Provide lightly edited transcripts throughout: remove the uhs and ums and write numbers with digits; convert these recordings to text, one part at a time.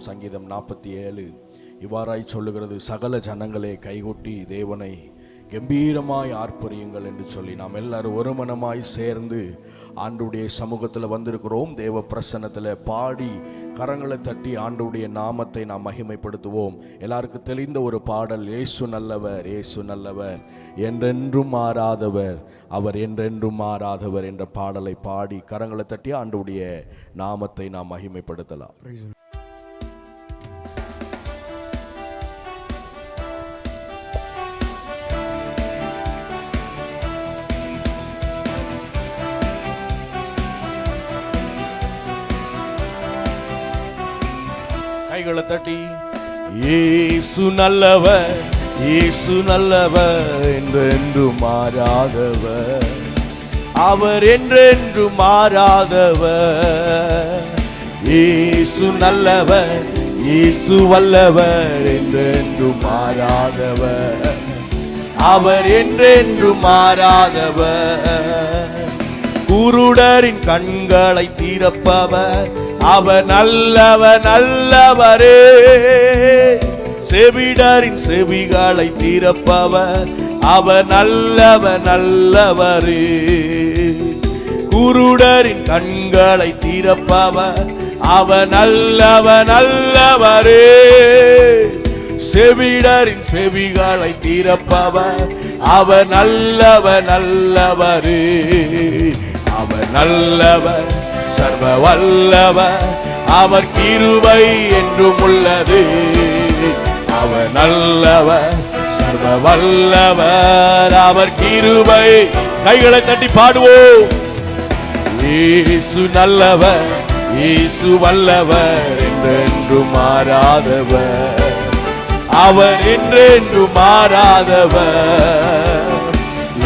சங்கீதம் 47 இவ்வாறாய் சொல்லுகிறது, சகல ஜனங்களே கைகொட்டி தேவனை கம்பீரமாய் ஆர்ப்பரியுங்கள் என்று சொல்லி நாம் எல்லாரும் ஒரு மனமாய் சேர்ந்து ஆண்டுடைய சமூகத்தில் வந்திருக்கிறோம். தேவ பிரசன்னத்தில் பாடி கரங்களை தட்டி ஆண்டுடைய நாமத்தை நாம் மகிமைப்படுத்துவோம். எல்லாருக்கும் தெளிந்த ஒரு பாடல், இயேசு நல்லவர், இயேசு நல்லவர், என்றென்றும் மாறாதவர், அவர் என்றென்றும் மாறாதவர் என்ற பாடலை பாடி கரங்களை தட்டி ஆண்டுடைய நாமத்தை நாம் மகிமைப்படுத்தலாம். கைகளை தட்டி, இயேசு நல்லவர், இயேசு நல்லவர், என்றென்றும் மாறாதவர், அவர் என்றென்றும் மாறாதவர். இயேசு நல்லவர், இயேசு வல்லவர், என்றென்றும் மாறாதவர், அவர் என்றென்றும் மாறாதவர். குருடரின் கண்களை திறப்பவர், அவர் நல்லவர் நல்லவரே. செவிடரின் செவிகளை திறப்பவர், அவர் நல்லவர் நல்லவரே. குருடரின் கண்களை திறப்பவர், அவர் நல்லவர் நல்லவரே. செவிடரின் செவிகளை திறப்பவர், அவர் நல்லவர் நல்லவரே. அவர் நல்லவர், சர்வ வல்லவர், அவர் கிருபை என்றும் உள்ளது. அவர் நல்லவர், சர்வ வல்லவர், அவர் கிருபை. கைகளை தட்டி பாடுவோம். இயேசு நல்லவர், இயேசு வல்லவர், என்றென்றும் மாறாதவர், அவர் என்றென்றும் மாறாதவர்.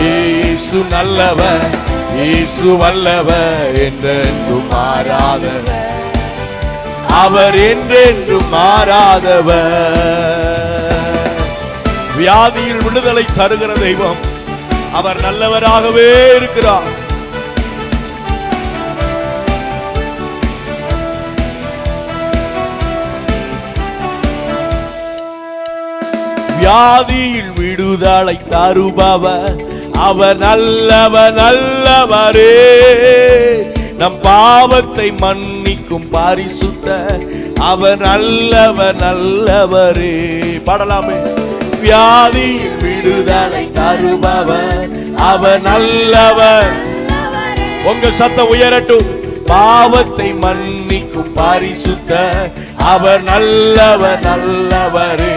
இயேசு நல்லவர், இயேசு வல்லவர், என்றென்றும் மாறாதவர், அவர் என்றென்றும் மாறாதவர். வியாதியில் விடுதலை தருகிற தெய்வம், அவர் நல்லவராகவே இருக்கிறார். வியாதியில் விடுதலை தருபவர், அவர் நல்லவர் நல்லவரே. நம் பாவத்தை மன்னிக்கும் பரிசுத்தர், அவர் நல்லவர் நல்லவரே. பாடலாமே. வியாதியில் விடுதலை தருபவர், அவர் நல்லவர். உங்க சத்தம் உயரட்டும். பாவத்தை மன்னிக்கும் பரிசுத்தர், அவர் நல்லவர் நல்லவரே.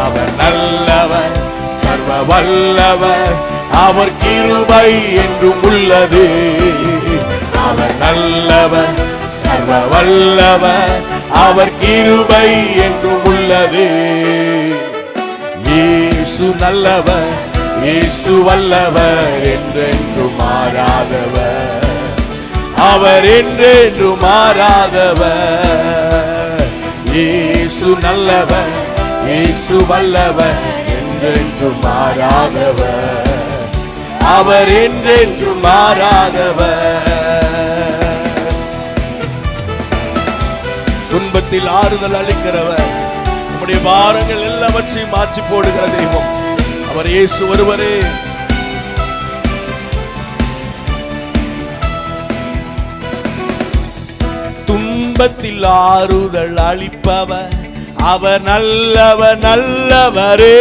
அவர் நல்லவர், சர்வ வல்லவர், அவர் கிருபை என்றும் உள்ளது. அவர் நல்லவர், சர்வ வல்லவர், அவர் கிருபை என்றும் உள்ளது. இயேசு நல்லவர், இயேசு வல்லவர், என்றென்றும் மாறாதவர், அவர் என்றென்றும் மாறாதவர். இயேசு நல்லவர், இயேசு வல்லவர், என்றென்றும் மாறாதவர், அவர் என்றென்றும் மாறாதவர். துன்பத்தில் ஆறுதல் அளிக்கிறவர், நம்முடைய பாரங்கள் எல்லாவற்றையும் மாற்றி போடுகிற தெய்வம், அவர் இயேசு ஒருவரே. துன்பத்தில் ஆறுதல் அளிப்பவர், அவர் நல்லவர் நல்லவரே.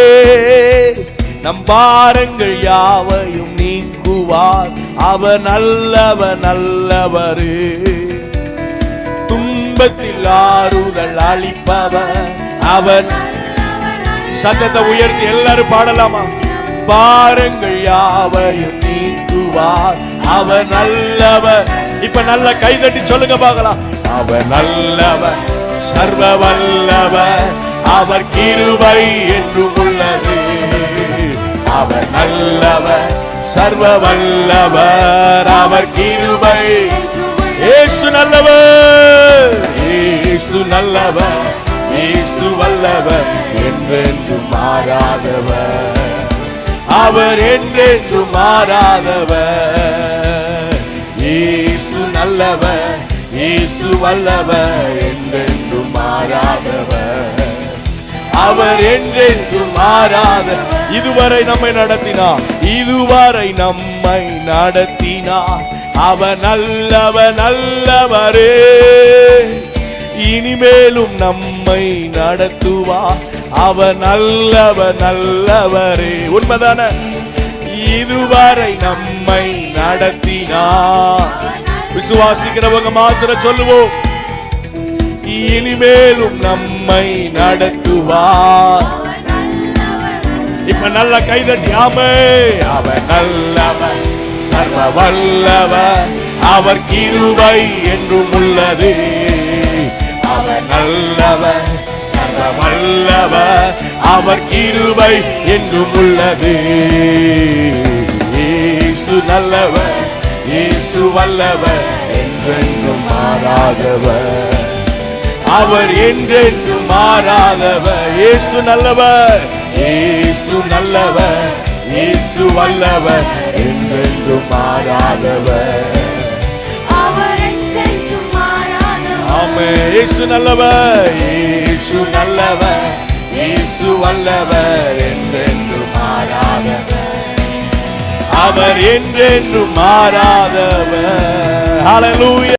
நம் பாரங்கள் யாவையும் நீக்குவார், அவர் நல்லவர் நல்லவரே. துன்பத்தில் ஆறுதல் அளிப்பவர், அவர். சத்தத்தை உயர்த்தி எல்லாரும் பாடலாமா? பாரங்கள் யாவையும் நீக்குவார், அவர் நல்லவர். இப்ப நல்ல கைதட்டி சொல்லுங்க பார்க்கலாம். அவர் நல்லவர், சர்வ வல்லவர், அவர் கிருபை என்றும் உள்ளது. அவர் நல்லவர், சர்வ வல்லவர், அவர் கிருபை. இயேசு நல்லவர், இயேசு நல்லவர், இயேசு வல்லவர், என்றென்றும் மாறாதவர், அவர் என்றென்றும் மாறாதவர். இயேசு நல்லவர், இயேசு வல்லவர், என்றென்றும் மாறாதவர், அவர் என்றென்றும் மாறாதவர். இதுவரை நம்மை நடத்தினார், இதுவரை நம்மை நடத்தினார். அவர் நல்லவர், நல்லவரே, இனிமேலும் நம்மை நடத்துவார். அவர் நல்லவர், நல்லவரே. உண்மைதான? இதுவரை நம்மை நடத்தினார். விசுவாசிக்கிறவங்க மாத்திரம் சொல்லுவோம், இனிமேலும் நம்மை நடத்துவார். இப்ப நல்ல கைதட்டி ஆமே. அவர் நல்லவர், சர்வ வல்லவர், அவர் கிருபை என்றும் உள்ளது. அவர் நல்லவர், சர்வ வல்லவர், அவர் கிருபை என்றும் உள்ளது. இயேசு நல்லவர், இயேசு வல்லவர், என்றென்றும் மாறாதவர், அவர் என்றென்றும் மாறாதவர். இயேசு நல்லவர், இயேசு நல்லவர், இயேசு வல்லவர், என்றென்றும் மாறாதவர், அவர் என்றென்றும் மாறாதவர். ஆமென். இயேசு நல்லவர், இயேசு நல்லவர், இயேசு வல்லவர், என்றென்றும் மாறாதவர், அவர் என்றென்றும் மாறாதவர். ஹல்லேலூயா.